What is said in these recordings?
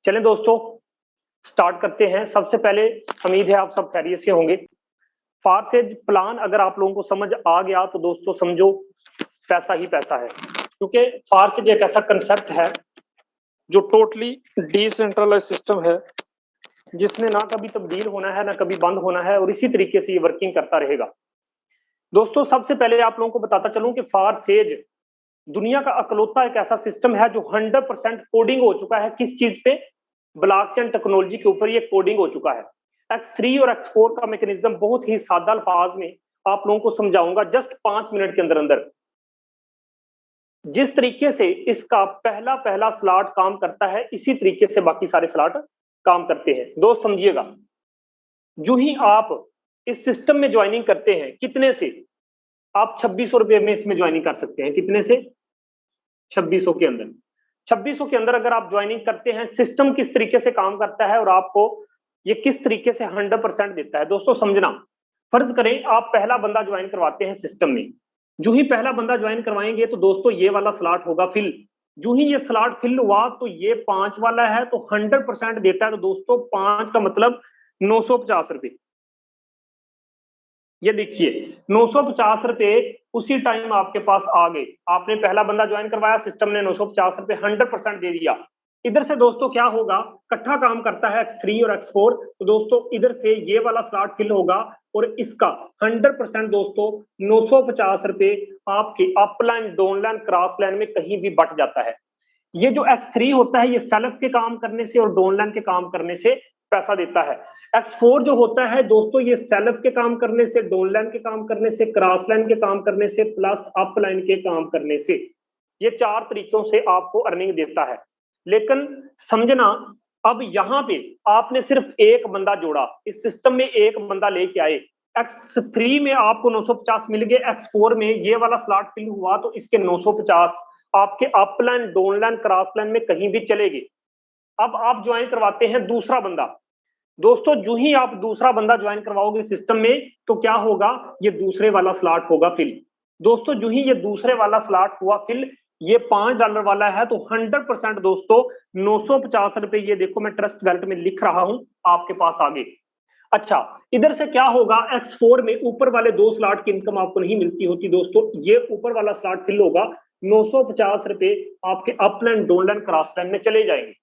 चलें दोस्तों, स्टार्ट करते हैं। सबसे पहले उम्मीद है आप सब खैरियत से होंगे। फारसेज प्लान अगर आप लोगों को समझ आ गया तो दोस्तों समझो पैसा ही पैसा है, क्योंकि फारसेज एक ऐसा कंसेप्ट है जो टोटली डिसेंट्रलाइज्ड सिस्टम है, जिसने ना कभी तब्दील होना है ना कभी बंद होना है, और इसी तरीके से ये वर्किंग करता रहेगा। दोस्तों सबसे पहले आप लोगों को बताता चलूं कि फारसेज दुनिया का अकलौता एक ऐसा सिस्टम है जो 100% कोडिंग हो चुका है। किस चीज पे? ब्लॉकचेन टेक्नोलॉजी के ऊपर ये कोडिंग हो चुका है। X3 और X4 का मैकेनिज्म बहुत ही सादा अल्फाज में आप लोगों को समझाऊंगा जस्ट 5 मिनट के अंदर अंदर। जिस तरीके से इसका पहला पहला स्लॉट काम करता है, इसी तरीके से बाकी सारे स्लॉट काम करते हैं। दोस्त समझिएगा, जो ही आप इस सिस्टम में ज्वाइनिंग करते हैं, कितने से आप 2600 रुपए में इसमें ज्वाइनिंग कर सकते हैं। कितने से? 2600 के अंदर। 2600 के अंदर अगर आप ज्वाइनिंग करते हैं, सिस्टम किस तरीके से काम करता है और आपको ये किस तरीके से 100% देता है। दोस्तों समझना, फर्ज करें आप पहला बंदा ज्वाइन करवाते हैं सिस्टम में। जो ही पहला बंदा ज्वाइन करवाएंगे तो दोस्तों ये वाला स्लॉट होगा फिल। जो ही ये स्लॉट फिल हुआ तो ये 5 वाला है तो 100% देता है। तो दोस्तों 5 का मतलब 950 रुपए। ये देखिए 950 रुपए उसी टाइम आपके पास आ गए। आपने पहला बंदा ज्वाइन करवाया, सिस्टम ने 950 रुपए 100% दे दिया। इधर से दोस्तों क्या होगा, इकट्ठा काम करता है X3 और X4। तो दोस्तों इधर से ये वाला स्लॉट फिल होगा और इसका 100% दोस्तों 950 रुपए आपके अपलाइन, डाउनलाइन, क्रॉस लाइन में कहीं भी बट जाता है। ये जो X3 होता है ये सेल्फ के काम करने से और डाउनलाइन के काम करने से पैसा देता है। X4 जो होता है दोस्तों ये सेल्फ के काम करने से, डाउनलाइन के काम करने से, क्रॉस लाइन के काम करने से, प्लस अपलाइन के काम करने से, ये 4 तरीकों से आपको अर्निंग देता है। लेकिन समझना, अब यहां पे आपने सिर्फ एक बंदा जोड़ा, इस सिस्टम में एक बंदा लेके आए। X3 में आपको 950 मिल गए, X4 में ये वाला स्लॉट फिल हुआ तो इसके 950 आपके अपलाइन, डाउनलाइन, क्रॉस लाइन में कहीं भी चलेगी। अब आप ज्वाइन करवाते हैं दूसरा बंदा। दोस्तों जो ही आप दूसरा बंदा ज्वाइन करवाओगे सिस्टम में तो क्या होगा, ये दूसरे वाला स्लॉट होगा फिल। दोस्तों जो ही ये दूसरे वाला स्लॉट हुआ फिल, ये $5 वाला है तो 100% दोस्तों 950 रुपए, ये देखो मैं ट्रस्ट वैलेट में लिख रहा हूं आपके पास आगे। अच्छा, इधर से क्या होगा, X4 में ऊपर वाले 2 स्लॉट की इनकम आपको नहीं मिलती होती दोस्तों। ये ऊपर वाला स्लॉट फिल होगा, 950 रुपए आपके अपलाइन, डाउनलाइन, क्रॉस लाइन में चले जाएंगे।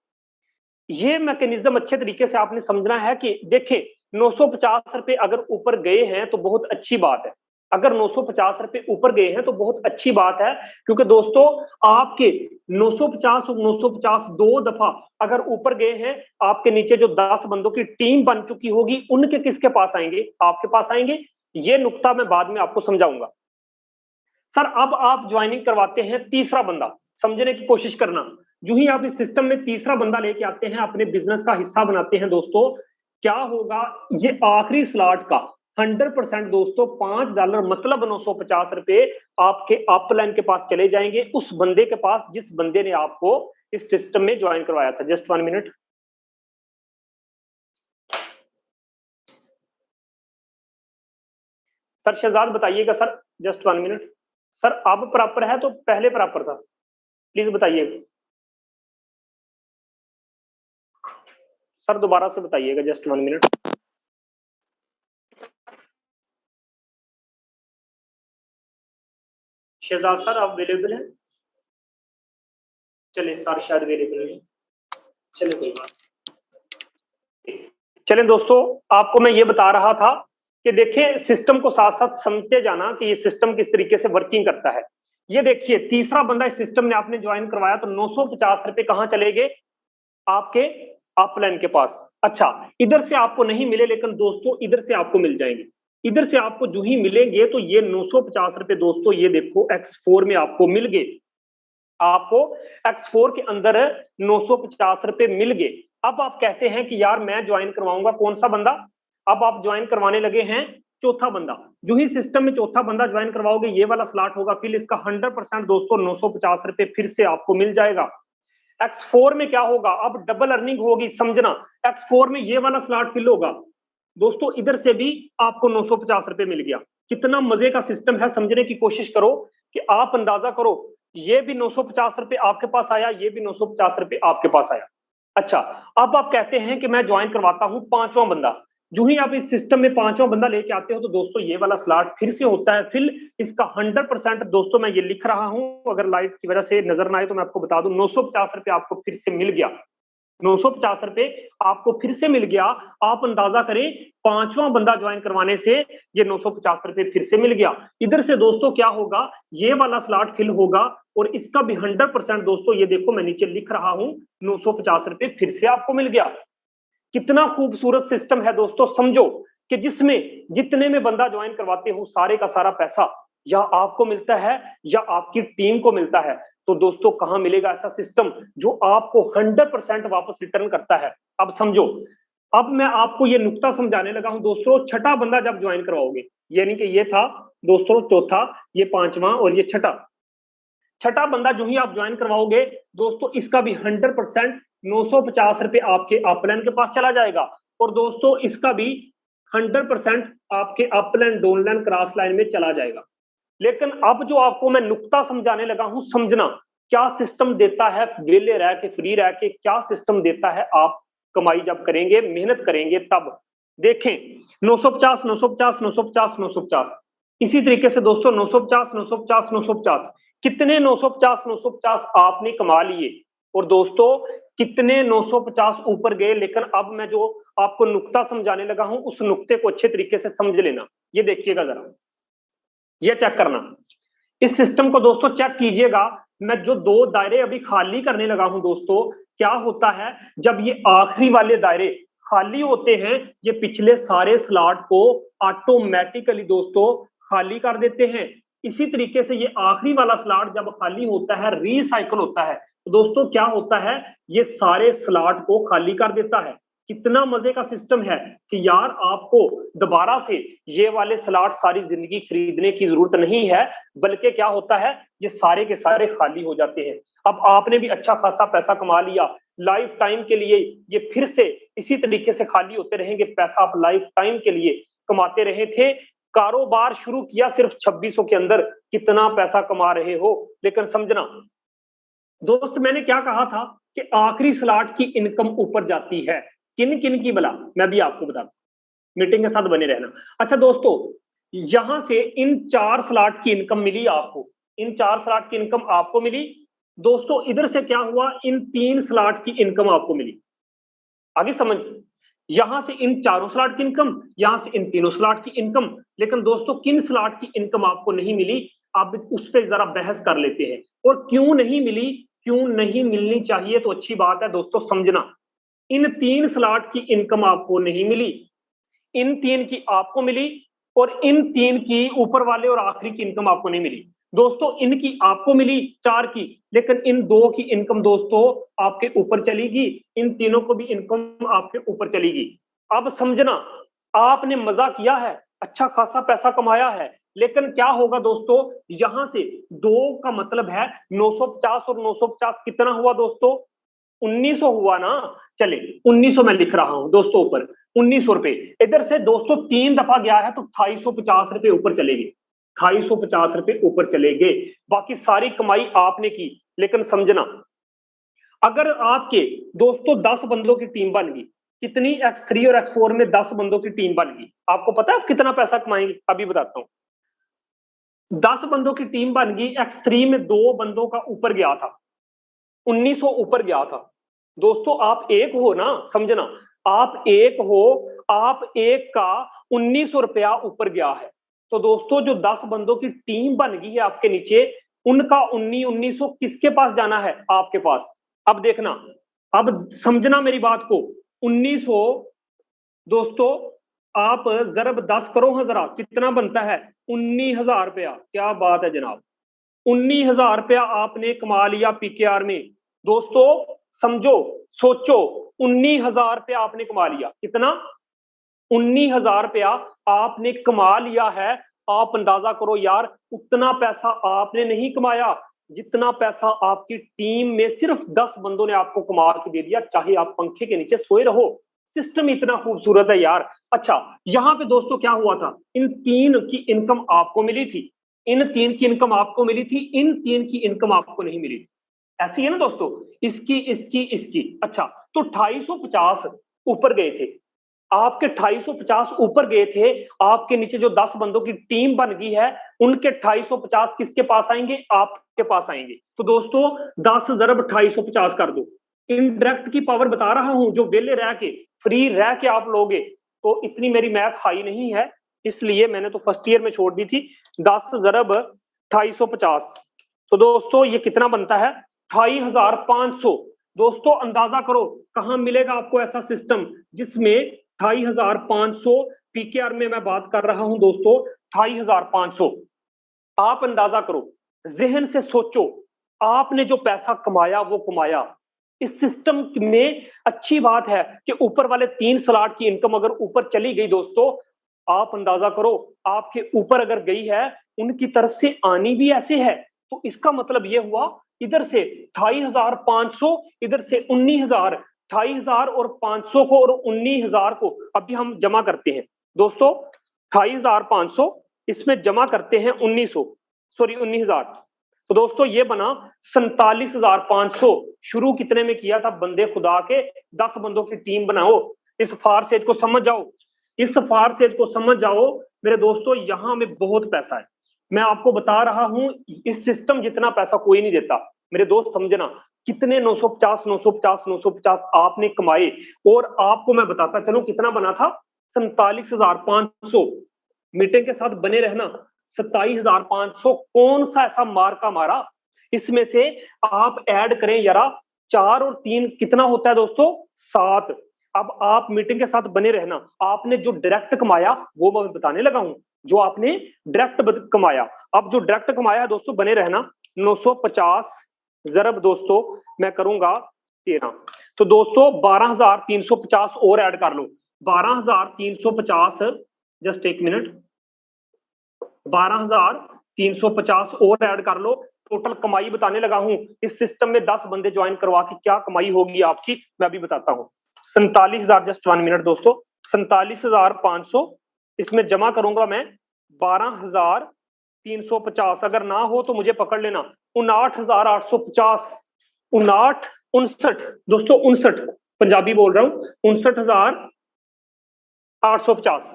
ये मैकेनिज्म अच्छे तरीके से आपने समझना है कि देखिए 950 रुपए अगर ऊपर गए हैं तो बहुत अच्छी बात है। अगर 950 रुपए ऊपर गए हैं तो बहुत अच्छी बात है, क्योंकि दोस्तों आपके 950 और 950 2 दफा अगर ऊपर गए हैं, आपके नीचे जो 10 बंदों की टीम बन चुकी होगी, उनके किसके पास आएंगे? आपके पास आएंगे। ये नुक्ता मैं बाद में आपको समझाऊंगा। सर अब आप ज्वाइनिंग करवाते हैं तीसरा बंदा, समझने की कोशिश करना। जो ही आप इस सिस्टम में तीसरा बंदा लेके आते हैं, अपने बिजनेस का हिस्सा बनाते हैं दोस्तों, क्या होगा, ये आखिरी स्लॉट का 100% दोस्तों $5 मतलब 950 रुपए आपके अपलाइन के पास चले जाएंगे, उस बंदे के पास जिस बंदे ने आपको इस सिस्टम में ज्वाइन करवाया था। Just 1 minute. सर शहजाद बताइएगा सर, जस्ट 1 मिनट। सर अब प्रॉपर है तो पहले प्रॉपर था, प्लीज बताइएगा सर, दोबारा से बताइएगा, जस्ट 1 मिनट। शहजाद सर आप अवेलेबल हैं? चले सर शायद अवेलेबल नहीं, चले कोई बात। चले दोस्तों, आपको मैं ये बता रहा था कि देखिए सिस्टम को साथ साथ समझते जाना कि ये सिस्टम किस तरीके से वर्किंग करता है। ये देखिए तीसरा बंदा इस सिस्टम में आपने ज्वाइन करवाया तो 950 रुपए कहां चले गए? आपके अपलाइन के पास। अच्छा, इधर से आपको नहीं मिले, लेकिन दोस्तों इधर से आपको मिल जाएंगे। इधर से आपको जो ही मिलेंगे तो ये 950 रुपए दोस्तों ये देखो X4 में आपको मिल गए। आपको X4 के अंदर 950 रुपए मिल गए। अब आप कहते हैं कि यार मैं ज्वाइन करवाऊंगा कौन सा बंदा? अब आप ज्वाइन करवाने लगे हैं चौथा बंदा। जो ही सिस्टम में चौथा बंदा ज्वाइन करवाओगे, ये वाला स्लॉट होगा फिर इसका 100% दोस्तों 950 रुपए फिर से आपको मिल जाएगा। X4 में क्या होगा, अब डबल अर्निंग होगी। समझना, X4 में ये वाला स्लॉट फिल होगा दोस्तों, इधर से भी आपको 950 रुपए मिल गया। कितना मजे का सिस्टम है, समझने की कोशिश करो कि आप अंदाजा करो, ये भी 950 रुपए आपके पास आया, ये भी 950 रुपए आपके पास आया। अच्छा, अब आप कहते हैं कि मैं ज्वाइन करवाता हूं पांचवा बंदा। जो ही आप इस सिस्टम में पांचवा बंदा लेके आते हो तो दोस्तों ये वाला स्लॉट फिर से होता है फिल। इसका 100% दोस्तों मैं ये लिख रहा हूं, अगर लाइट की वजह से नजर ना आए तो मैं आपको बता दूं, 950 रुपए आपको फिर से मिल गया। 950 रुपए आपको फिर से मिल गया। आप अंदाजा करें पांचवा बंदा ज्वाइन करवाने से ये 950 रुपए फिर से मिल गया। इधर से दोस्तों क्या होगा, ये वाला स्लॉट फिल होगा और इसका भी 100% दोस्तों ये देखो मैं नीचे लिख रहा हूं, 950 रुपए फिर से आपको मिल गया। कितना खूबसूरत सिस्टम है दोस्तों। समझो कि जिसमें जितने में बंदा ज्वाइन करवाते हो सारे का सारा पैसा या आपको मिलता है या आपकी टीम को मिलता है। तो दोस्तों कहां मिलेगा ऐसा सिस्टम जो आपको 100% वापस रिटर्न करता है। अब समझो, अब मैं आपको ये नुक्ता समझाने लगा हूं दोस्तों। छठा बंदा जब ज्वाइन करवाओगे, यानी कि ये था दोस्तों चौथा, ये पांचवा और ये छठा बंदा जो ही आप ज्वाइन करवाओगे दोस्तों, इसका भी 100% 950 रुपए आपके अपलाइन के पास चला जाएगा। और दोस्तों इसका भी 100% आपके अपलाइन डाउनलाइन क्रॉस लाइन में चला जाएगा। लेकिन अब जो आपको मैं नुक्ता समझाने लगा हूं, समझना क्या सिस्टम देता है वेले रह के, फ्री रह के क्या सिस्टम देता है। आप कमाई जब करेंगे, मेहनत करेंगे तब। देखें 950 950 950 950, इसी तरीके से दोस्तों 950 950 950, कितने 950 950 आपने कमा लिए और दोस्तों कितने 950 ऊपर गए। लेकिन अब मैं जो आपको नुक्ता समझाने लगा हूं उस नुक्ते को अच्छे तरीके से समझ लेना। ये देखिएगा जरा, ये चेक करना, इस सिस्टम को दोस्तों चेक कीजिएगा। मैं जो दो दायरे अभी खाली करने लगा हूं दोस्तों, क्या होता है जब ये आखिरी वाले दायरे खाली होते हैं, ये पिछले सारे स्लॉट को ऑटोमेटिकली दोस्तों खाली कर देते हैं। इसी तरीके से ये आखिरी वाला स्लॉट जब खाली होता है, रिसाइकल होता है, तो दोस्तों क्या होता है, ये सारे स्लॉट को खाली कर देता है। कितना मजे का सिस्टम है कि यार आपको दोबारा से ये वाले स्लॉट सारी जिंदगी खरीदने की जरूरत नहीं है, बल्कि क्या होता है ये सारे के सारे खाली हो जाते हैं। अब आपने भी अच्छा खासा पैसा कमा लिया लाइफ टाइम के लिए, ये फिर से इसी तरीके से खाली होते रहेंगे। पैसा आप लाइफ टाइम के लिए कमाते रहे थे, कारोबार शुरू किया सिर्फ 2600 के अंदर, कितना पैसा कमा रहे हो। लेकिन समझना दोस्त, मैंने क्या कहा था कि आखिरी स्लॉट की इनकम ऊपर जाती है। किन किन की भला, मैं भी आपको बता, मीटिंग के साथ बने रहना। अच्छा दोस्तों, यहां से इन 4 स्लॉट की इनकम मिली आपको, इन 4 स्लॉट की इनकम आपको मिली दोस्तों। इधर से क्या हुआ, इन 3 स्लॉट की इनकम आपको मिली। आगे समझ, यहां से इन चारों स्लॉट की इनकम, यहां से इन तीनों स्लॉट की इनकम। लेकिन दोस्तों किन स्लॉट की इनकम आपको नहीं मिली, आप उस पर जरा बहस कर लेते हैं। और क्यों नहीं मिली, क्यों नहीं मिलनी चाहिए, तो अच्छी बात है दोस्तों समझना। इन 3 स्लॉट की इनकम आपको नहीं मिली, इन 3 की आपको मिली, और इन 3 की ऊपर वाले और आखिरी की इनकम आपको नहीं मिली। दोस्तों इनकी आपको मिली 4 की, लेकिन इन 2 की इनकम दोस्तों आपके ऊपर चलेगी, इन तीनों को भी इनकम आपके ऊपर चलेगी। अब समझना, आपने मजा किया है, अच्छा खासा पैसा कमाया है, लेकिन क्या होगा दोस्तों, यहां से 2 का मतलब है 950 और 950 कितना हुआ दोस्तों, 1900 हुआ ना। चले 1900 मैं लिख रहा हूं दोस्तों ऊपर, 1900 रुपए। इधर से दोस्तों 3 दफा गया है तो 250 रुपए ऊपर चलेगी, 250 रुपए ऊपर चले गए। बाकी सारी कमाई आपने की। लेकिन समझना, अगर आपके दोस्तों 10 बंदों की टीम बन गई, कितनी X3 और X4 में 10 बंदों की टीम बन गई, आपको पता है आप कितना पैसा कमाएंगे, अभी बताता हूं। 10 बंदों की टीम बन गई, X3 में 2 बंदों का ऊपर गया था, 1900 ऊपर गया था। दोस्तों आप एक हो ना, समझना, आप एक हो, आप एक का 1900 रुपया ऊपर गया है। तो दोस्तों जो 10 बंदों की टीम बन गई है आपके नीचे, उनका 1900 किसके पास जाना है, आपके पास। अब देखना, अब समझना मेरी बात को, 1900 दोस्तों आप जरब 10 करो जरा, कितना बनता है, 19,000 रुपया। क्या बात है जनाब, 19,000 रुपया आपने कमा लिया पीकेआर में। दोस्तों समझो, सोचो, 19,000 रुपया आपने कमा लिया, कितना, 19,000 रुपया आपने कमा लिया है। आप अंदाजा करो यार, उतना पैसा आपने नहीं कमाया जितना पैसा आपकी टीम में सिर्फ 10 बंदों ने आपको कमा के दे दिया, चाहे आप पंखे के नीचे सोए रहो। सिस्टम इतना खूबसूरत है यार। अच्छा, यहां पे दोस्तों क्या हुआ था, इन 3 की इनकम आपको मिली थी, इन 3 की इनकम आपको मिली थी, इन 3 की इनकम आपको नहीं मिली थी। ऐसी है ना दोस्तों, इसकी इसकी इसकी। अच्छा, तो 250 ऊपर गए थे, आपके 250 ऊपर गए थे, आपके नीचे जो 10 बंदों की टीम बन गई है, उनके 250 किसके पास आएंगे? आपके पास आएंगे। तो दोस्तों 10 ज़रब 250 कर दो। इनडायरेक्ट की पावर बता रहा हूं, जो वेले रह के फ्री रह के आप लोगे, तो इतनी मेरी मैथ हाई नहीं है, इसलिए मैंने तो फर्स्ट ईयर में छोड़ दी थी। 10 ज़रब 250, तो दोस्तों ये कितना बनता है? 2500। दोस्तों अंदाजा करो कहां मिलेगा आपको ऐसा सिस्टम जिसमें 2500 पीकेआर में मैं बात कर रहा हूं दोस्तों, 2500। आप अंदाजा करो, जहन से सोचो, आपने जो पैसा कमाया वो कमाया इस सिस्टम में। अच्छी बात है कि ऊपर वाले 3 स्लॉट की इनकम अगर ऊपर चली गई दोस्तों, आप अंदाजा करो आपके ऊपर अगर गई है, उनकी तरफ से आनी भी ऐसे है। तो इसका मतलब ये हुआ, इधर से 2500, इधर से 19000, 2500 और 500 को और 19000 को अभी हम जमा करते हैं दोस्तों। 2500 इसमें जमा करते हैं 19,000। तो दोस्तों ये बना 47,500। शुरू कितने में किया था? बंदे खुदा के 10 बंदों की टीम बनाओ। इस फारसेज को समझ जाओ, इस फारसेज को समझ जाओ मेरे दोस्तों। यहां में बहुत पैसा है, मैं आपको बता रहा हूं, इस सिस्टम जितना पैसा कोई नहीं देता मेरे दोस्त, समझना। कितने 950 950 950 आपने कमाए, और आपको मैं बताता चलूं कितना बना था, 47,500। मीटिंग के साथ बने रहना। 27,500 कौन सा ऐसा मार्का मारा? इसमें से आप ऐड करें यारा, 4 और 3 कितना होता है दोस्तों? 7। अब आप मीटिंग के साथ बने रहना। आपने जो डायरेक्ट कमाया वो मैं बताने लगा हूं, जो आपने डायरेक्ट कमाया। अब जो डायरेक्ट कमाया है दोस्तों, बने रहना। 950 ज़रब दोस्तों मैं करूंगा 13, तो दोस्तों 12,350 और ऐड कर लो। 12,350, जस्ट एक मिनट, 12,350 और ऐड कर लो। टोटल कमाई बताने लगा हूं। इस सिस्टम में 10 बंदे ज्वाइन करवा के क्या कमाई होगी आपकी, मैं अभी बताता हूं। 47,000, जस्ट 1 मिनट दोस्तों, 47,500 इसमें जमा करूंगा मैं 12,350। अगर ना हो तो मुझे पकड़ लेना। 59,850, 59 दोस्तों, 59 पंजाबी बोल रहा हूं, 59,850।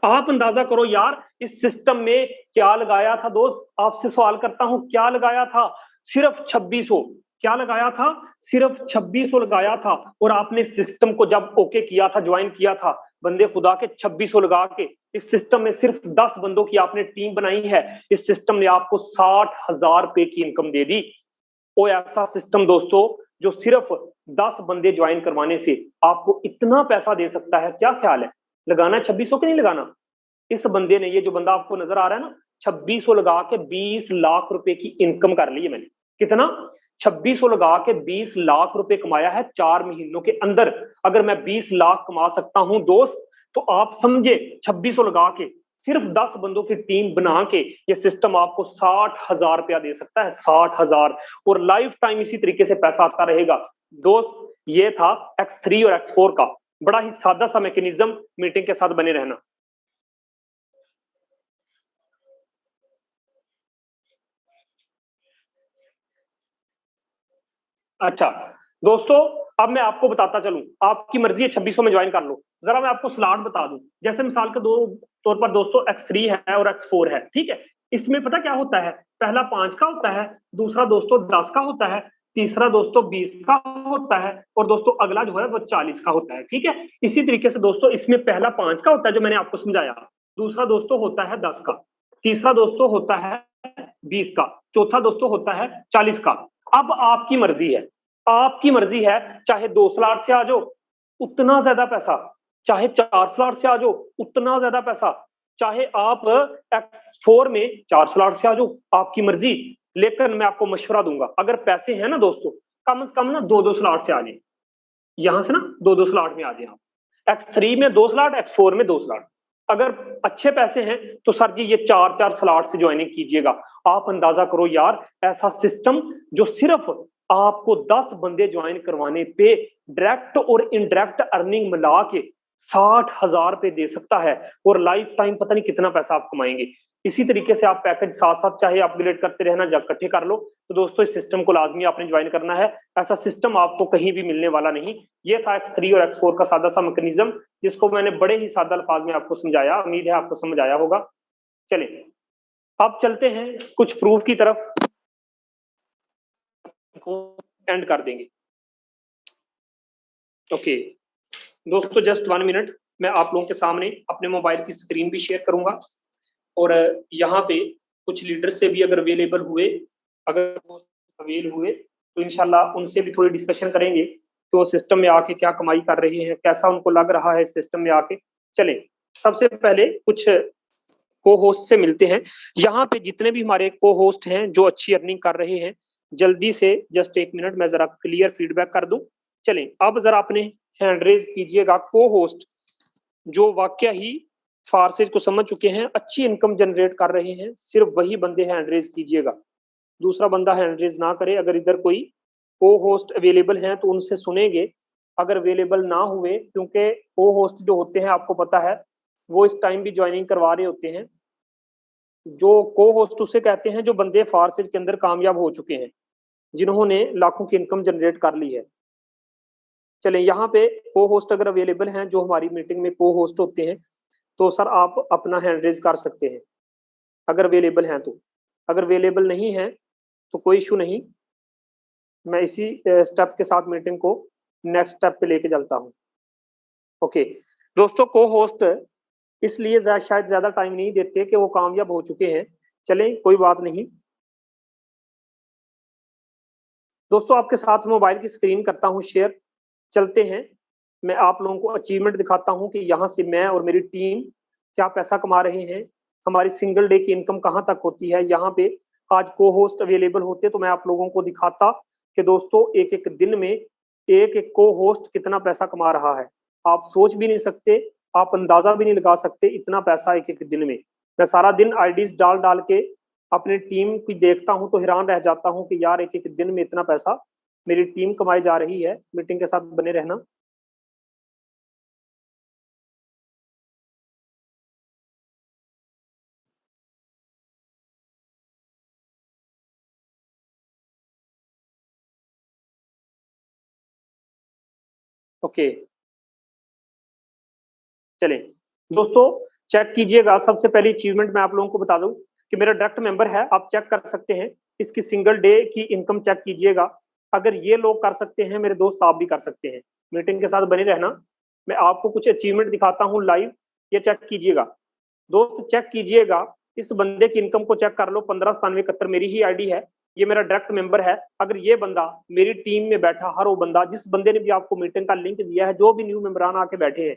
आप अंदाजा करो यार, इस सिस्टम में क्या लगाया था दोस्त? आपसे सवाल करता हूं, क्या लगाया था? सिर्फ 2600। क्या लगाया था? सिर्फ 2600 लगाया था। और आपने सिस्टम को जब ओके किया था, ज्वाइन किया था, बंदे खुदा के 2600 लगा के इस सिस्टम में सिर्फ 10 बंदों की आपने टीम बनाई है, इस सिस्टम ने आपको 60,000 रुपए की इनकम दे दी। और ऐसा सिस्टम दोस्तों जो सिर्फ 10 बंदे ज्वाइन करवाने से आपको इतना पैसा दे सकता है, क्या ख्याल है? लगाना है 2600 के नहीं लगाना? इस बंदे ने, ये जो बंदा आपको नजर आ रहा है ना, 2600 लगा के 20 लाख रुपए की इनकम कर ली है मैंने। कितना? 2600 लगा के 20 लाख रुपए कमाया है 4 महीनों के अंदर। अगर मैं 20 लाख कमा सकता हूं दोस्त, तो आप समझे 2600 लगा के सिर्फ 10 बंदों की टीम बना के ये सिस्टम आपको 60,000 रुपया दे सकता है, 60,000। और लाइफ टाइम इसी तरीके से पैसा आता रहेगा दोस्त। ये था X3 और X4 का बड़ा ही सादा सा मैकेनिज्म। मीटिंग के साथ बने रहना। अच्छा दोस्तों, अब मैं आपको बताता चलूं, आपकी मर्जी है 2600 में ज्वाइन कर लो। जरा मैं आपको स्लॉट बता दूं, जैसे मिसाल के तौर पर दोस्तों X3 है और X4 है, ठीक है। इसमें पता क्या होता है? पहला 5 का होता है, दूसरा दोस्तों 10 का होता है, तीसरा दोस्तों 20 का होता है, और दोस्तों अगला जो है वो 40 का होता है, ठीक है। इसी तरीके से दोस्तों इसमें पहला 5 का होता है जो मैंने आपको समझाया, दूसरा दोस्तों होता है 10 का, तीसरा दोस्तों होता है 20 का, चौथा दोस्तों होता है 40 का। अब आपकी मर्जी है, आपकी मर्जी है, चाहे 2 स्लॉट से आ जाओ उतना ज्यादा पैसा, चाहे 4 स्लॉट से आ जाओ उतना ज्यादा पैसा, चाहे आप X4 में 4 स्लॉट से आ जाओ, आपकी मर्जी। लेकिन मैं आपको मशवरा दूंगा, अगर पैसे हैं ना दोस्तों, कम से कम ना 2-2 स्लॉट से आ जाए, यहां से ना 2-2 स्लॉट में आ जाए आप। X3 में 2 स्लॉट, X4 में 2 स्लॉट। अगर अच्छे पैसे हैं तो सर जी ये 4-4 स्लॉट से ज्वाइनिंग कीजिएगा। आप अंदाजा करो यार, ऐसा सिस्टम जो सिर्फ आपको 10 बंदे ज्वाइन करवाने पे डायरेक्ट और इनडायरेक्ट अर्निंग मिला के 60,000 रुपए दे सकता है, और लाइफ टाइम पता नहीं कितना पैसा आप कमाएंगे। इसी तरीके से आप पैकेज साथ साथ चाहे अपग्रेड करते रहना या इकट्ठे कर लो। तो दोस्तों इस सिस्टम को लाजमी आपने ज्वाइन करना है, ऐसा सिस्टम आपको कहीं भी मिलने वाला नहीं। ये था X3 और X4 का सादा सा मैकेनिज्म, जिसको मैंने बड़े ही सादा अल्फाज में आपको समझाया। उम्मीद है आपको समझ आया होगा। चलिए अब चलते हैं कुछ प्रूफ की तरफ, को एंड कर देंगे। ओके दोस्तों, जस्ट 1 मिनट, मैं आप लोगों के सामने अपने मोबाइल की स्क्रीन भी शेयर करूंगा, और यहाँ पे कुछ लीडर से भी अगर अवेलेबल हुए, अगर वो अवेल हुए तो इंशाल्लाह उनसे भी थोड़ी डिस्कशन करेंगे कि वो सिस्टम में आके क्या कमाई कर रहे हैं, कैसा उनको लग रहा है सिस्टम में आके। चले सबसे पहले कुछ को होस्ट से मिलते हैं। यहाँ पे जितने भी हमारे को होस्ट हैं जो अच्छी अर्निंग कर रहे हैं, जल्दी से जस्ट 1 मिनट मैं जरा क्लियर फीडबैक कर दूं। चलें अब जरा अपने हैंड रेज कीजिएगा को होस्ट जो वाकया ही फारसेज को समझ चुके हैं, अच्छी इनकम जनरेट कर रहे हैं, सिर्फ वही बंदे हैंड रेज कीजिएगा, दूसरा बंदा हैंड रेज ना करे। अगर इधर कोई को होस्ट अवेलेबल हैं तो उनसे सुनेंगे, अगर अवेलेबल ना हुए, क्योंकि को होस्ट जो होते हैं आपको पता है वो इस टाइम भी ज्वाइनिंग करवा रहे होते हैं। जो को होस्ट उसे कहते हैं जो बंदे फारसेज के अंदर कामयाब हो चुके हैं, जिन्होंने लाखों की इनकम जनरेट कर ली है। चले यहाँ पे को होस्ट अगर अवेलेबल हैं, जो हमारी मीटिंग में को होस्ट होते हैं, तो सर आप अपना हैंड रेज कर सकते हैं अगर अवेलेबल हैं तो। अगर अवेलेबल नहीं है तो कोई इशू नहीं, मैं इसी स्टेप के साथ मीटिंग को नेक्स्ट स्टेप पे लेके चलता हूँ। ओके दोस्तों, को होस्ट इसलिए शायद ज्यादा टाइम नहीं देते कि वो कामयाब हो चुके हैं। चलें कोई बात नहीं दोस्तों, आपके साथ मोबाइल की स्क्रीन करता हूँ शेयर। चलते हैं, मैं आप लोगों को अचीवमेंट दिखाता हूँ कि यहाँ से मैं और मेरी टीम क्या पैसा कमा रहे हैं, हमारी सिंगल डे की इनकम कहाँ तक होती है। यहाँ पे आज को होस्ट अवेलेबल होते तो मैं आप लोगों को दिखाता कि दोस्तों एक एक दिन में एक एक को होस्ट कितना पैसा कमा रहा है। आप सोच भी नहीं सकते, आप अंदाजा भी नहीं लगा सकते इतना पैसा एक एक दिन में। मैं सारा दिन आईडीज डाल डाल के अपनी टीम की देखता हूँ तो हैरान रह जाता हूँ कि यार एक एक दिन में इतना पैसा मेरी टीम कमाई जा रही है। मीटिंग के साथ बने रहना। ओके चलें दोस्तों, चेक कीजिएगा। सबसे पहली अचीवमेंट मैं आप लोगों को बता दूं कि मेरा डायरेक्ट मेंबर है, आप चेक कर सकते हैं इसकी सिंगल डे की इनकम चेक कीजिएगा। अगर ये लोग कर सकते हैं मेरे दोस्त, आप भी कर सकते हैं। मीटिंग के साथ बने रहना, मैं आपको कुछ अचीवमेंट दिखाता हूँ लाइव, ये चेक कीजिएगा दोस्त, चेक कीजिएगा। इस बंदे की इनकम को चेक कर लो, 159771 मेरी ही आईडी है, ये मेरा डायरेक्ट मेंबर है। अगर ये बंदा मेरी टीम में बैठा, हर वो बंदा जिस बंदे ने भी आपको मीटिंग का लिंक दिया है, जो भी न्यू मेंबरान आके बैठे हैं,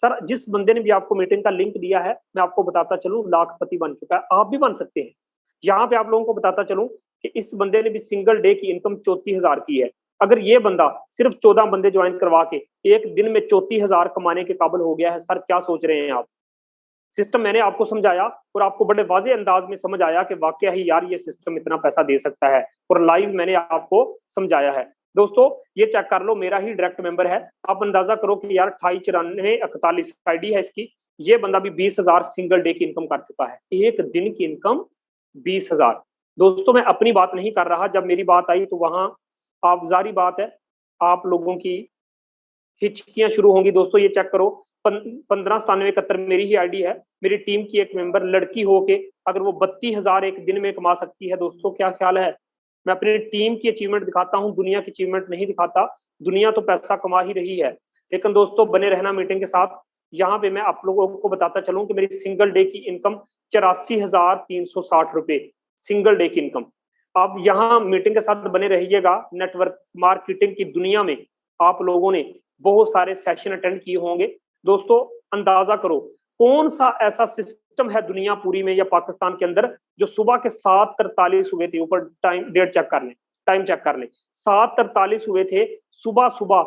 सर जिस बंदे ने भी आपको मीटिंग का लिंक दिया है, मैं आपको बताता चलूं लाखपति बन चुका है। आप भी बन सकते हैं। यहाँ पे आप लोगों को बताता चलूं कि इस बंदे ने भी सिंगल डे की इनकम 34,000 की है। अगर ये बंदा सिर्फ 14 बंदे ज्वाइन करवा के एक दिन में 34,000 कमाने के काबिल हो गया है, सर क्या सोच रहे हैं आप। सिस्टम मैंने आपको समझाया और आपको बड़े वाजे अंदाज में समझ आया कि वाकया ही यार ये सिस्टम इतना पैसा दे सकता है, और लाइव मैंने आपको समझाया है। दोस्तों ये चेक कर लो, मेरा ही डायरेक्ट मेंबर है। आप अंदाजा करो कि यार 289441 आईडी है इसकी। ये बंदा भी 20,000 सिंगल डे की इनकम कर चुका है, एक दिन की इनकम 20,000। दोस्तों मैं अपनी बात नहीं कर रहा, जब मेरी बात आई तो वहां आप जारी बात है आप लोगों की हिचकियां शुरू होंगी। दोस्तों ये चेक करो, 159771 मेरी ही आईडी है, मेरी टीम की एक मेंबर लड़की हो के अगर वो 32,000 एक दिन में कमा सकती है, दोस्तों क्या ख्याल है। मैं अपनी टीम की अचीवमेंट दिखाता हूँ, दुनिया की अचीवमेंट नहीं दिखाता। दुनिया तो पैसा कमा ही रही है, लेकिन दोस्तों बने रहना मीटिंग के साथ। यहाँ पे मैं आप लोगों को बताता चलूं कि मेरी सिंगल डे की इनकम 84,360 रुपए सिंगल डे की इनकम। अब यहाँ मीटिंग के साथ बने रहिएगा। नेटवर्क मार्केटिंग की दुनिया में आप लोगों ने बहुत सारे सेशन अटेंड किए होंगे। दोस्तों अंदाजा करो कौन सा ऐसा सिस्टम है दुनिया पूरी में या पाकिस्तान के अंदर जो सुबह के 7:43 हुए थे, ऊपर टाइम डेट चेक कर लें, टाइम चेक कर लें, 7:43 हुए थे सुबह सुबह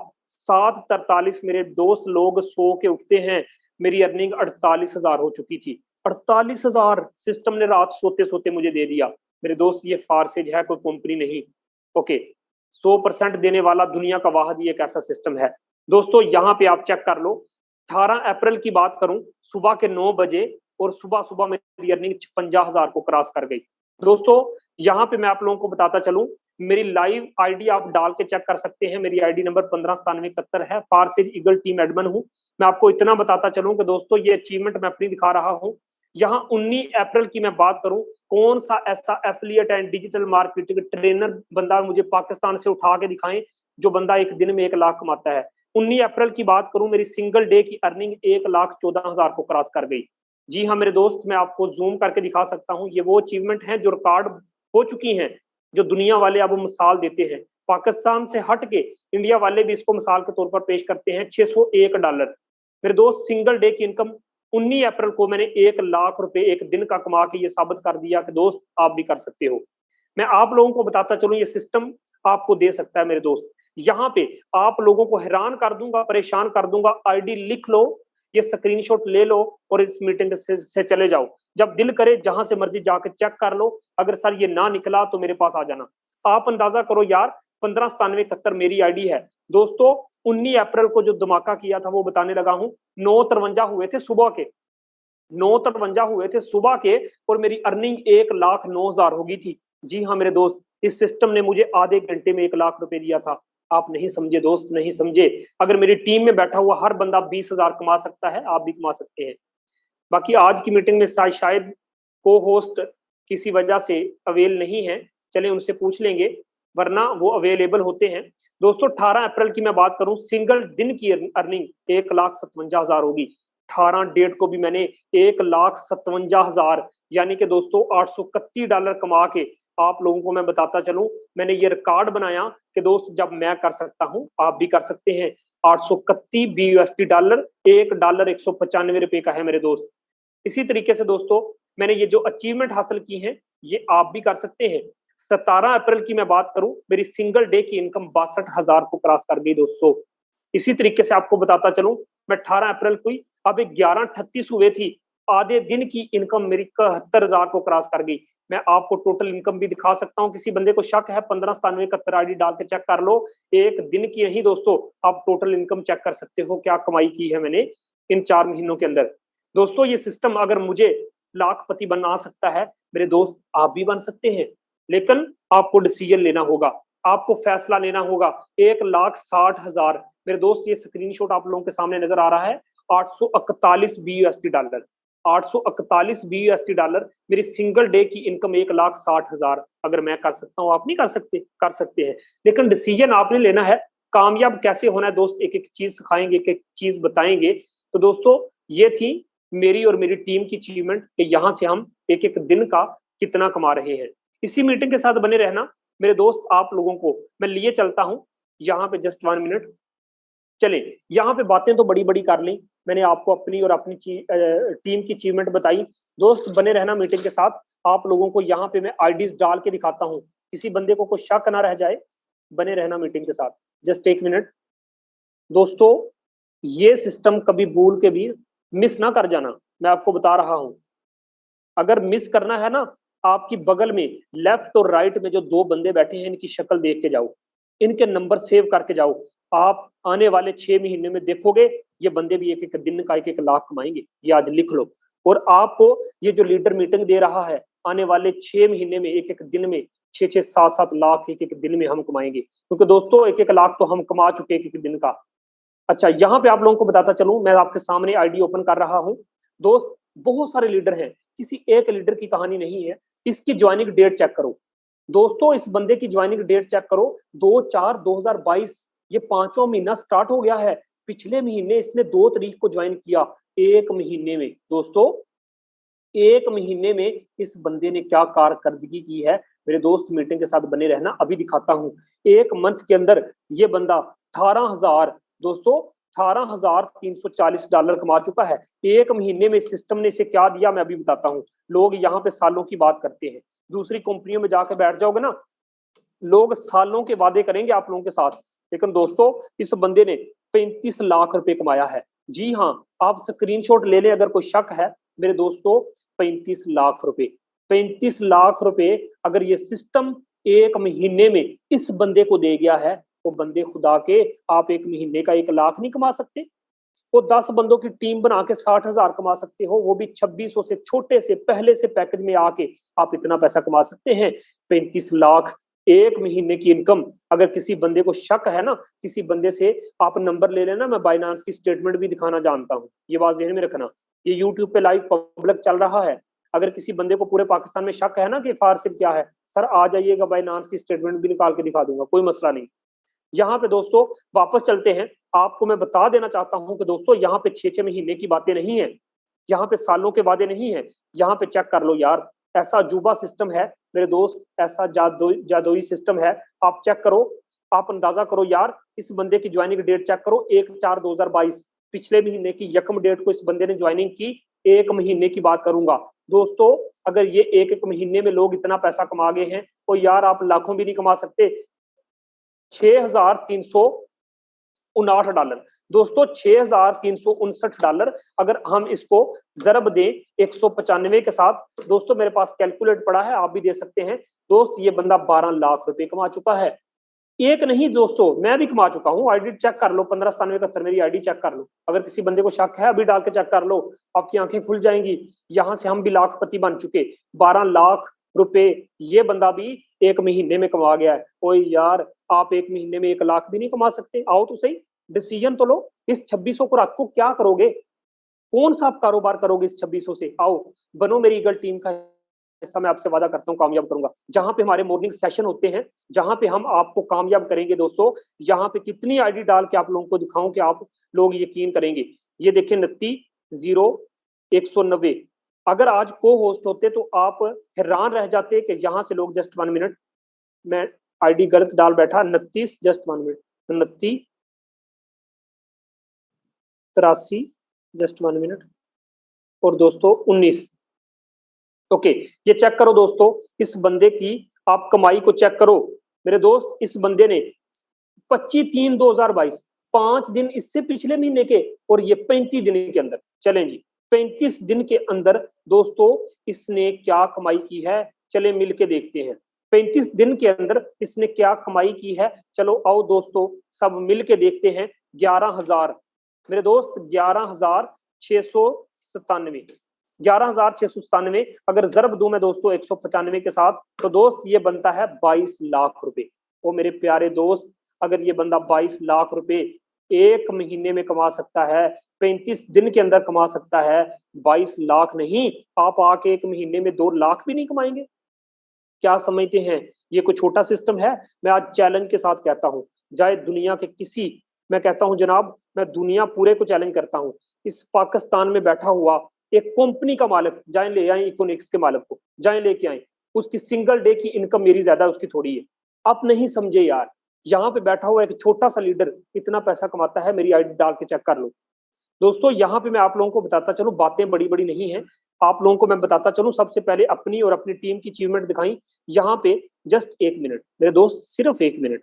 7:43 मेरे दोस्त लोग सो के उठते हैं। मेरी अर्निंग 48,000 हो चुकी थी। 48,000 सिस्टम ने रात सोते सोते मुझे दे दिया। मेरे दोस्त ये फारसेज है, कोई कंपनी नहीं। ओके 100% देने वाला दुनिया का वाहिद ही एक ऐसा सिस्टम है। दोस्तों यहाँ पे आप चेक कर लो, 18 अप्रैल की बात करूं, सुबह के 9 बजे और सुबह सुबह मेरी अर्निंग 56,000 को क्रॉस कर गई। दोस्तों यहाँ पे मैं आप लोगों को बताता चलूं, मेरी लाइव आईडी आप डाल के चेक कर सकते हैं। मेरी आईडी नंबर 159771 है, पारसिज ईगल टीम एडमिन हूं। मैं आपको इतना बताता चलूं कि दोस्तों ये अचीवमेंट मैं अपनी दिखा रहा हूं। यहाँ 19 अप्रैल की मैं बात करूं, कौन सा ऐसा affiliate and digital marketing trainer बंदा मुझे पाकिस्तान से उठा के दिखाएं जो बंदा एक दिन में 1 लाख कमाता है। 19 अप्रैल की बात करूं, मेरी सिंगल डे की अर्निंग 1,14,000 को क्रॉस कर गई। जी हाँ मेरे दोस्त, मैं आपको जूम करके दिखा सकता हूँ। ये वो अचीवमेंट है जो रिकॉर्ड हो चुकी हैं, जो दुनिया वाले अब मिसाल देते हैं। पाकिस्तान से हट के इंडिया वाले भी इसको मिसाल के तौर पर पेश करते हैं। $601। मेरे दोस्त सिंगल डे की इनकम 19 अप्रैल को मैंने 1 लाख रुपए एक दिन का कमा के ये साबित कर दिया कि दोस्त आप भी कर सकते हो। मैं आप लोगों को बताता चलूं, ये सिस्टम आपको दे सकता है मेरे दोस्त। यहाँ पे आप लोगों को हैरान कर दूंगा, परेशान कर दूंगा। आईडी लिख लो, ये स्क्रीनशॉट ले लो और इस मीटिंग से चले जाओ। जब दिल करे जहां से मर्जी जाके चेक कर लो। अगर सर ये ना निकला तो मेरे पास आ जाना। आप अंदाजा करो यार, 159771 मेरी आईडी है दोस्तों। 19 अप्रैल को जो धमाका किया था वो बताने लगा हूं। 9:53 हुए थे सुबह के, 9:53 हुए थे सुबह के, और मेरी अर्निंग 1,09,000 हो गई थी। जी हाँ मेरे दोस्त, इस सिस्टम ने मुझे आधे घंटे में 1 लाख रुपए दिया था। आप नहीं समझे दोस्त, नहीं समझे। अगर मेरी टीम में बैठा हुआ हर बंदा 20,000 कमा सकता है, आप भी कमा सकते हैं। बाकी आज की मीटिंग में शायद को होस्ट किसी वजह से अवेल नहीं है, चले उनसे पूछ लेंगे, वरना वो अवेलेबल होते हैं। दोस्तों 18 अप्रैल की मैं बात करूं, सिंगल दिन की अर्निंग 1,57,000 होगी। 18 डेट को भी मैंने 1,57,000 यानी कि दोस्तों $831 कमा के आप लोगों को मैं बताता चलूं, मैंने ये रिकॉर्ड बनाया कि दोस्त जब मैं कर सकता हूं आप भी कर सकते हैं। 831 BUSD, $1 195 का है मेरे दोस्त। इसी तरीके से दोस्तों मैंने ये जो अचीवमेंट हासिल की है ये आप भी कर सकते हैं। 17 अप्रैल की मैं बात करूं, मेरी सिंगल डे की इनकम 62,000 को क्रॉस कर गई दोस्तों। इसी तरीके से आपको बताता चलूं, मैं 18 अप्रैल को ही, अब 11:38 हुए थी, आधे दिन की इनकम मेरी 71,000 को क्रॉस कर गई। मैं आपको टोटल इनकम भी दिखा सकता हूं। किसी बंदे को शक है 159771 आईडी डाल के चेक कर लो। एक दिन की नहीं दोस्तों, आप टोटल इनकम चेक कर सकते हो क्या कमाई की है मैंने इन 4 महीनों के अंदर। दोस्तों ये सिस्टम अगर मुझे लाखपति बना सकता है, मेरे दोस्त आप भी बन सकते हैं। लेकिन आपको डिसीजन लेना होगा, आपको फैसला लेना होगा। 1,60,000 मेरे दोस्त, ये स्क्रीनशॉट आप लोगों के सामने नजर आ रहा है। 841 BUSD, 841 BUSD मेरी सिंगल डे की इनकम 1,60,000। अगर मैं कर सकता हूँ आप नहीं कर सकते? कर सकते हैं, लेकिन डिसीजन आपने लेना है। कामयाब कैसे होना है दोस्त, एक एक चीज सिखाएंगे, एक एक चीज बताएंगे। तो दोस्तों ये थी मेरी और मेरी टीम की अचीवमेंट कि यहाँ से हम एक एक दिन का कितना कमा रहे हैं। इसी मीटिंग के साथ बने रहना मेरे दोस्त। आप लोगों को मैं लिए चलता हूँ यहाँ पे, जस्ट 1 मिनट। चले, यहाँ पे बातें तो बड़ी बड़ी कर ली मैंने, आपको अपनी और अपनी टीम की अचीवमेंट बताई। दोस्त बने रहना मीटिंग के साथ। आप लोगों को यहाँ पे मैं आईडीज डाल के दिखाता हूँ, किसी बंदे को कोई शक ना रह जाए। बने रहना मीटिंग के साथ, जस्ट 1 मिनट। दोस्तों ये सिस्टम कभी भूल के भी मिस ना कर जाना, मैं आपको बता रहा हूं। अगर मिस करना है ना, आपकी बगल में लेफ्ट और राइट में जो 2 बंदे बैठे हैं, इनकी शक्ल देख के जाओ, इनके नंबर सेव करके जाओ। आप आने वाले 6 महीने में देखोगे ये बंदे भी एक एक दिन का 1-1 लाख कमाएंगे। ये आज लिख लो। और आपको ये जो लीडर मीटिंग दे रहा है, आने वाले 6 महीने में 1-1 दिन में 6-6, 7-7 लाख 1-1 दिन में हम कमाएंगे। क्योंकि दोस्तों 1-1 लाख तो हम कमा चुके 1-1 दिन का। अच्छा, यहाँ पे आप लोगों को बताता चलूं, मैं आपके सामने आईडी ओपन कर रहा हूं। दोस्त बहुत सारे लीडर हैं, किसी एक लीडर की कहानी नहीं है। इसकी ज्वाइनिंग डेट चेक करो दोस्तों, इस बंदे की ज्वाइनिंग डेट चेक करो। 2/4/2022, ये 5वां महीना स्टार्ट हो गया है। पिछले महीने इसने 2 तारीख को ज्वाइन किया। 1 महीने में दोस्तों, 1 महीने में इस बंदे ने क्या कारकर्दगी की है मेरे दोस्त। मीटिंग के साथ बने रहना, अभी दिखाता हूं। 1 मंथ के अंदर ये बंदा 18,000 दोस्तों, $18,340 कमा चुका है। 1 महीने में सिस्टम ने इसे क्या दिया मैं अभी बताता हूँ। लोग यहाँ पे सालों की बात करते हैं, दूसरी कंपनियों में जाकर बैठ जाओगे ना, लोग सालों के वादे करेंगे आप लोगों के साथ। लेकिन दोस्तों इस बंदे ने 35 लाख रुपए कमाया है। जी हाँ, आप स्क्रीनशॉट ले लें अगर कोई शक है मेरे दोस्तों। 35 लाख रुपए, 35 लाख रुपए अगर ये सिस्टम 1 महीने में इस बंदे को दे गया है, तो बंदे खुदा के, आप 1 महीने का 1 लाख नहीं कमा सकते? वो 10 बंदों की टीम बना के 60,000 कमा सकते हो, वो भी 2600 से छोटे से पहले से पैकेज में आके आप इतना पैसा कमा सकते हैं। 35 लाख एक महीने की इनकम। अगर किसी बंदे को शक है ना, किसी बंदे से आप नंबर ले लेना, मैं बाइनांस की स्टेटमेंट भी दिखाना जानता हूँ, ये बात ध्यान में रखना। ये यूट्यूब पे लाइव पब्लिक चल रहा है। अगर किसी बंदे को पूरे पाकिस्तान में शक है ना कि फारसिल क्या है, सर आ जाइएगा, बाइनांस की स्टेटमेंट भी निकाल के दिखा दूंगा, कोई मसला नहीं। यहाँ पे दोस्तों वापस चलते हैं। आपको मैं बता देना चाहता हूं कि दोस्तों यहाँ पे 6-6 महीने की बातें नहीं है, यहाँ पे सालों के वादे नहीं है। यहाँ पे चेक कर लो यार, ऐसा अजूबा सिस्टम है मेरे दोस्त, ऐसा जादुई सिस्टम है। आप चेक करो, आप अंदाजा करो यार, इस बंदे की ज्वाइनिंग डेट चेक करो, 1/4/2022, पिछले महीने की यकम डेट को इस बंदे ने ज्वाइनिंग की। एक महीने की बात करूंगा दोस्तों, अगर ये एक महीने में लोग इतना पैसा कमा गए हैं तो यार आप लाखों भी नहीं कमा सकते। $6,359 दोस्तों, $6,359। अगर हम इसको जरब दें 195 के साथ, दोस्तों मेरे पास कैलकुलेट पड़ा है, आप भी दे सकते हैं दोस्त, ये बंदा 12 लाख रुपए कमा चुका है। एक नहीं दोस्तों, मैं भी कमा चुका हूँ। आईडी चेक कर लो, 159771 मेरी आईडी चेक कर लो। अगर किसी बंदे को शक है, अभी डाल के चेक कर लो, आपकी आंखें खुल जाएंगी। यहां से हम भी लाखपति बन चुके, 12 लाख रुपए ये बंदा भी एक महीने में कमा गया है। ओए यार, आप एक महीने में 1 लाख भी नहीं कमा सकते? आओ तो सही, डिसीजन तो लो। इस 2600 को रखो, क्या करोगे? कौन सा आप कारोबार करोगे इस 2600 से? आओ बनो मेरी ईगल टीम का हिस्सा, मैं आपसे वादा करता हूँ कामयाब करूंगा। जहां पे हमारे मॉर्निंग सेशन होते हैं, जहां पे हम आपको कामयाब करेंगे दोस्तों। यहाँ पे कितनी आईडी डाल के आप लोगों को दिखाऊं कि आप लोग यकीन करेंगे। ये देखिए 290190। अगर आज को होस्ट होते तो आप हैरान रह जाते कि यहाँ से लोग, जस्ट 1 मिनट, मैं आईडी गलत डाल बैठा, 29, जस्ट 1 मिनट, 2983, जस्ट 1 मिनट, और दोस्तों 19। ओके, ये चेक करो दोस्तों, इस बंदे की आप कमाई को चेक करो मेरे दोस्त। इस बंदे ने 25/3/2022, 5 दिन इससे पिछले महीने के, और ये 35 दिन के अंदर, चलें जी 35 दिन के अंदर दोस्तों इसने क्या कमाई की है, चले मिल के देखते हैं। 35 दिन के अंदर इसने क्या कमाई की है, चलो आओ दोस्तों सब मिल के देखते हैं। 11,000 मेरे दोस्त, 11,697, 11,697। अगर जरब दूं मैं दोस्तों 195 के साथ, तो दोस्त ये बनता है 22 लाख रुपए। वो मेरे प्यारे दोस्त, अगर ये बंदा 22 लाख रुपए एक महीने में कमा सकता है, 35 दिन के अंदर कमा सकता है, 22 लाख नहीं, आप आके एक महीने में 2 लाख भी नहीं कमाएंगे? क्या समझते हैं? ये कोई छोटा सिस्टम है? मैं आज चैलेंज के साथ कहता हूं, चाहे दुनिया के किसी, मैं कहता हूं जनाब, मैं दुनिया पूरे को चैलेंज करता हूं, इस पाकिस्तान में बैठा हुआ एक कंपनी का मालिक, जाए ले आए इकोनिक्स के मालिक को, जाए लेके आए, उसकी सिंगल डे की इनकम मेरी ज्यादा है, उसकी थोड़ी है। आप नहीं समझे यार, यहाँ पे बैठा हुआ एक छोटा सा लीडर इतना पैसा कमाता है, मेरी आईडी डाल के चेक कर लो दोस्तों। यहाँ पे मैं आप लोगों को बताता चलूं, बातें बड़ी बड़ी नहीं है, आप लोगों को मैं बताता चलूं। सबसे पहले अपनी और अपनी टीम की अचीवमेंट दिखाई। यहाँ पे जस्ट 1 मिनट मेरे दोस्त, सिर्फ 1 मिनट,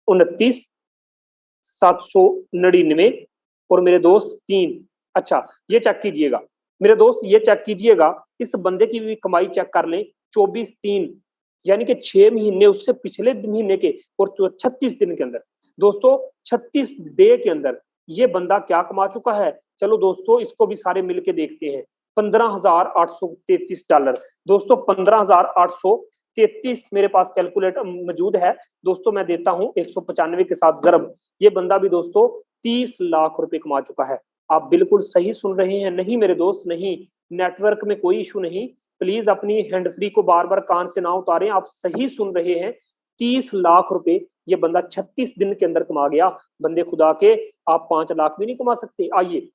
29,799, और मेरे दोस्त 3। अच्छा ये चेक कीजिएगा मेरे दोस्त, ये चेक कीजिएगा, इस बंदे की भी कमाई चेक कर लें। 24/3 यानी कि 6 महीने उससे पिछले महीने के, और 36 दिन के अंदर दोस्तों, 36 डे के अंदर ये बंदा क्या कमा चुका है। चलो दोस्तों इसको भी सारे मिलके देखते हैं। $15,833 दोस्तों, 15,833 मेरे पास कैलकुलेटर मौजूद है दोस्तों। मैं देता हूं 195 के साथ जरब, ये बंदा भी दोस्तों 30 लाख रुपए कमा चुका है। आप बिल्कुल सही सुन रहे हैं, नहीं मेरे दोस्त, नहीं, नेटवर्क में कोई इशू नहीं। प्लीज अपनी हैंड फ्री को बार बार कान से ना उतारें, आप सही सुन रहे हैं। 30 लाख रुपए ये बंदा 36 दिन के अंदर कमा गया। बंदे खुदा के, आप 5 लाख भी नहीं कमा सकते? आइए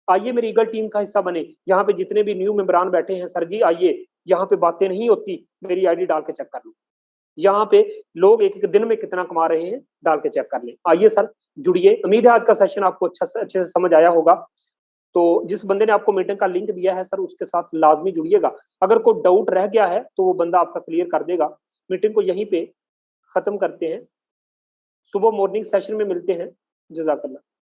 आइए मेरी ईगल टीम का हिस्सा बने। यहाँ पे जितने भी न्यू मेंबरान बैठे हैं, सर जी आइए, यहाँ पे बातें नहीं होती, मेरी आईडी डाल के चेक कर लो। यहाँ पे लोग एक एक दिन में कितना कमा रहे हैं, डाल के चेक कर लें। आइए सर जुड़िए, उम्मीद है आज का सेशन आपको अच्छे से समझ आया होगा। तो जिस बंदे ने आपको मीटिंग का लिंक दिया है सर, उसके साथ लाजमी जुड़िएगा। अगर कोई डाउट रह गया है तो वो बंदा आपका क्लियर कर देगा। मीटिंग को यहीं पे खत्म करते हैं, सुबह मॉर्निंग सेशन में मिलते हैं। जज़ाकल्लाह।